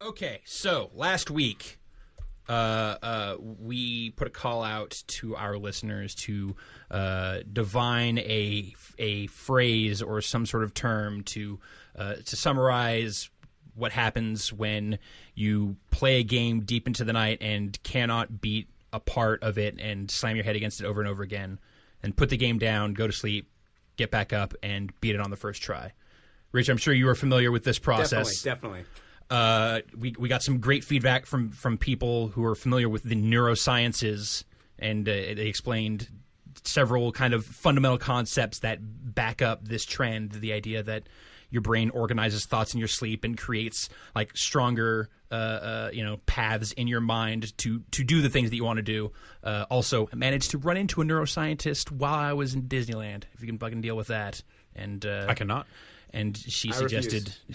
Okay, so last week, we put a call out to our listeners to divine a phrase or some sort of term to summarize what happens when you play a game deep into the night and cannot beat a part of it and slam your head against it over and over again, and put the game down, go to sleep, get back up, and beat it on the first try. Rich, I'm sure you are familiar with this process. Definitely. We got some great feedback from people who are familiar with the neurosciences, and they explained several kind of fundamental concepts that back up this trend, the idea that your brain organizes thoughts in your sleep and creates like stronger paths in your mind to do the things that you want to do. Also, I managed to run into a neuroscientist while I was in Disneyland, if you can fucking deal with that. And I cannot. And she suggested I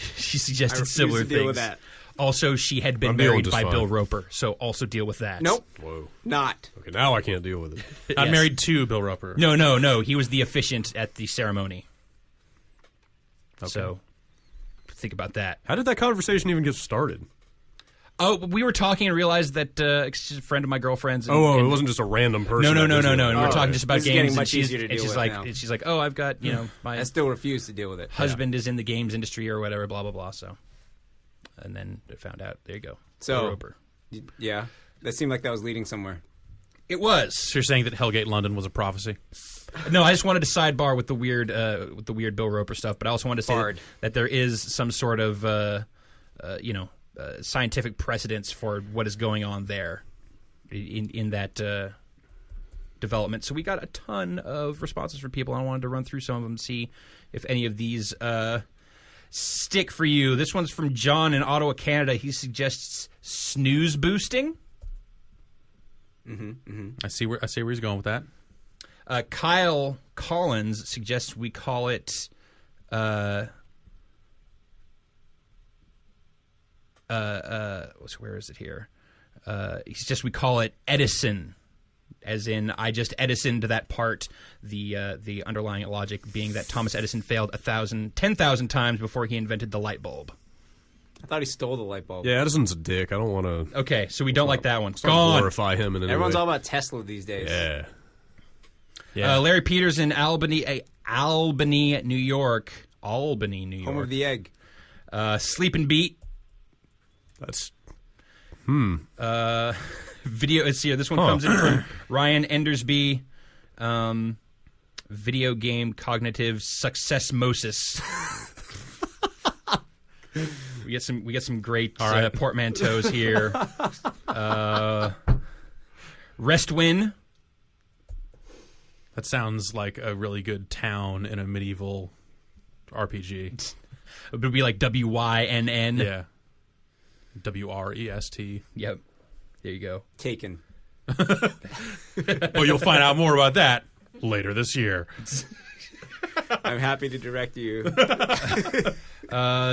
similar to deal things. With that. Also, she had been married by Bill Roper, so also deal with that. Nope. Whoa. Not. Okay, now I can't deal with it. Yes. I'm married to Bill Roper. No. He was the officiant at the ceremony. Okay. So think about that. How did that conversation even get started? Oh, we were talking and realized that she's a friend of my girlfriend's. And, it wasn't just a random person. No. And we were Oh, talking just about this is games. getting and much she's, easier to and deal she's with like, now. and she's like, oh, I've got my I still refuse to deal with it. husband is in the games industry or whatever, blah blah blah. So, and then I found out. There you go. So, Bill Roper. Yeah, that seemed like that was leading somewhere. It was. So you're saying that Hellgate London was a prophecy? No, I just wanted to sidebar with the weird Bill Roper stuff, but I also wanted to say that there is some sort of scientific precedence for what is going on there in that development. So we got a ton of responses from people. I wanted to run through some of them, see if any of these stick for you. This one's from John in Ottawa, Canada. He suggests snooze boosting. I see where he's going with that. Kyle Collins suggests we call it where is it here? He suggests we call it Edison, as in I just Edison to that part, the underlying logic being that Thomas Edison failed 10,000 times before he invented the light bulb. I thought he stole the light bulb. Yeah, Edison's a dick. I don't want to. Okay, so we don't like that one. Gone. Glorify him in any Everyone's way. all about Tesla these days. Yeah. Larry Peters in Albany, New York. Albany, New York. Home of the egg. Sleep and Beat. That's. Video. Let's see here. This one comes in from Ryan Endersby. Video game cognitive successmosis. We get some great portmanteaus here. Rest win. That sounds like a really good town in a medieval RPG. It would be like WYNN. Yeah. WREST. Yep. There you go. Taken. Well, you'll find out more about that later this year. I'm happy to direct you.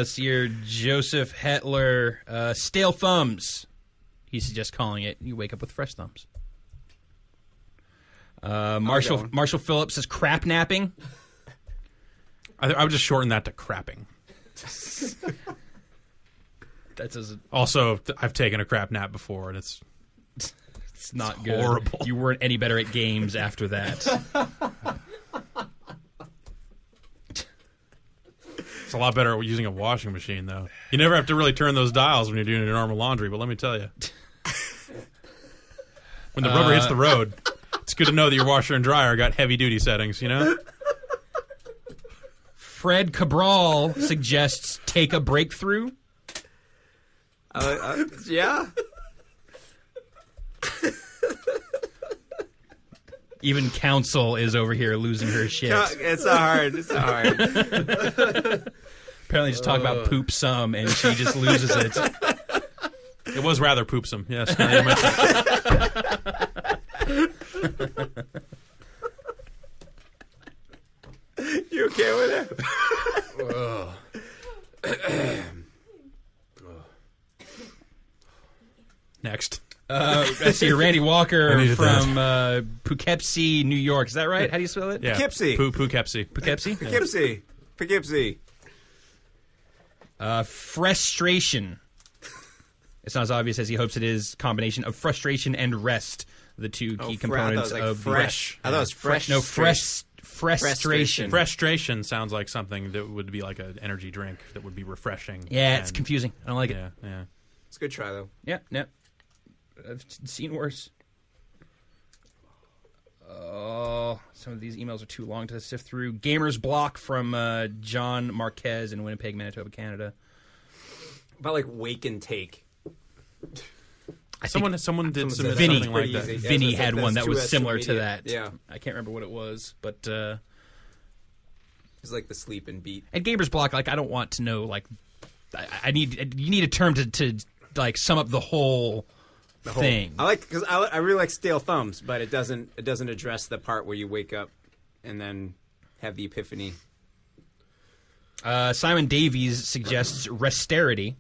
See here, Joseph Hetler, stale thumbs. He's just calling it. You wake up with fresh thumbs. Marshall Phillips says crap napping. I would just shorten that to crapping. That's also, I've taken a crap nap before, and it's not good. Horrible. You weren't any better at games after that. It's a lot better using a washing machine, though. You never have to really turn those dials when you're doing your normal laundry, but let me tell you. When the rubber hits the road, it's good to know that your washer and dryer got heavy-duty settings, you know? Fred Cabral suggests take a breakthrough. Yeah. Even counsel is over here losing her shit. It's not hard. It's not hard. Apparently just talk about poop some, and she just loses it. It was rather poopsome, yes. You okay with it? Next. I see Randy Walker from Poughkeepsie, New York. Is that right? How do you spell it? Yeah. Poughkeepsie. Poughkeepsie. Poughkeepsie? Poughkeepsie. Poughkeepsie. Frustration. It's not as obvious as he hopes it is. Combination of frustration and rest, the two key components of fresh. I thought it was fresh. No, frustration. Frustration sounds like something that would be like an energy drink that would be refreshing. Yeah, it's confusing. I don't like it. Yeah. It's a good try though. Yeah. I've seen worse. Oh, some of these emails are too long to sift through. Gamers Block from John Marquez in Winnipeg, Manitoba, Canada. About like wake and take. Someone did submit Vinny, something like that. Vinny had one that was similar to that. Yeah. I can't remember what it was, but It's like the sleep and beat. at Gamers Block, like I don't want to know like you need a term to like sum up the whole thing. I like because I really like stale thumbs, but it doesn't address the part where you wake up and then have the epiphany. Simon Davies suggests restarity.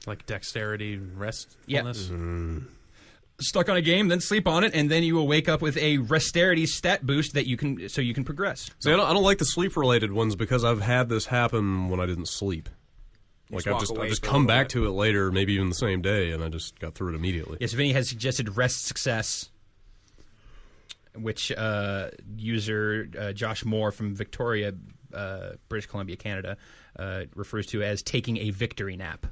Like dexterity and restfulness. Yeah. Stuck on a game, then sleep on it, and then you will wake up with a restarity stat boost that you can progress. See, I don't like the sleep-related ones because I've had this happen when I didn't sleep. Like I've just come back to it later, maybe even the same day, and I just got through it immediately. Yes, Vinny has suggested rest success, which user Josh Moore from Victoria, British Columbia, Canada, refers to as taking a victory nap.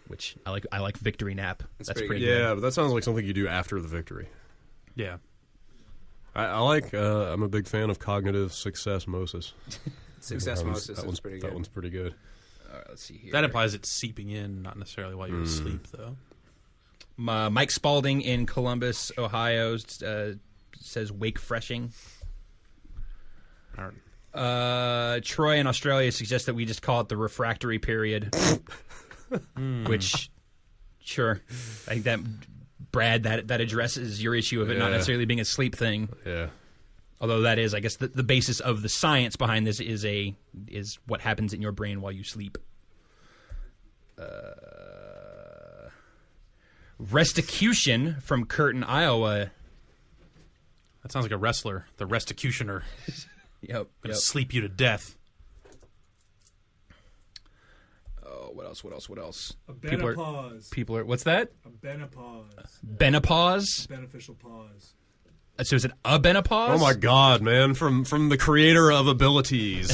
Which I like victory nap. That's pretty good. Yeah, but that sounds like something you do after the victory. Yeah. I like. I'm a big fan of cognitive successmosis. Successmosis is pretty good. That one's pretty good. All right, let's see here. That implies it's seeping in, not necessarily while you're asleep, though. Mike Spalding in Columbus, Ohio, says wake freshing. All right. Troy in Australia suggests that we just call it the refractory period. Which, sure, I think that Brad that addresses your issue of it not necessarily being a sleep thing. Yeah. Although that is, I guess, the basis of the science behind this is what happens in your brain while you sleep. Resticution from Curtin, Iowa. That sounds like a wrestler, the Resticutioner. Yep. Gonna sleep you to death. Oh, what else? A benopause. People are. What's that? A benopause. Benopause. Beneficial pause. So is it a benopause? Oh my God, man! From the creator of abilities.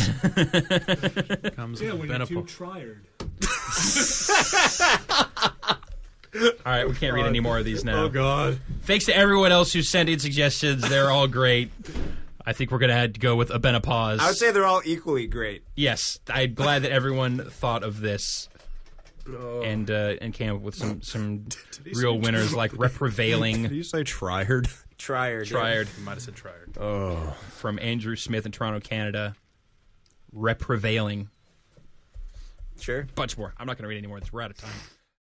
Comes Yeah, a when you're too benefit. tired. All right, we can't read any more of these now. Oh God! Thanks to everyone else who sent in suggestions. They're all great. I think we're going to have to go with a benopause. I would say they're all equally great. Yes, I'm glad that everyone thought of this and came up with some real winners like Reprevailing. Did you say triard? Triard. You Might have said triard. Oh. From Andrew Smith in Toronto, Canada. Reprevailing. Sure. Bunch more. I'm not going to read any more of this. We're out of time.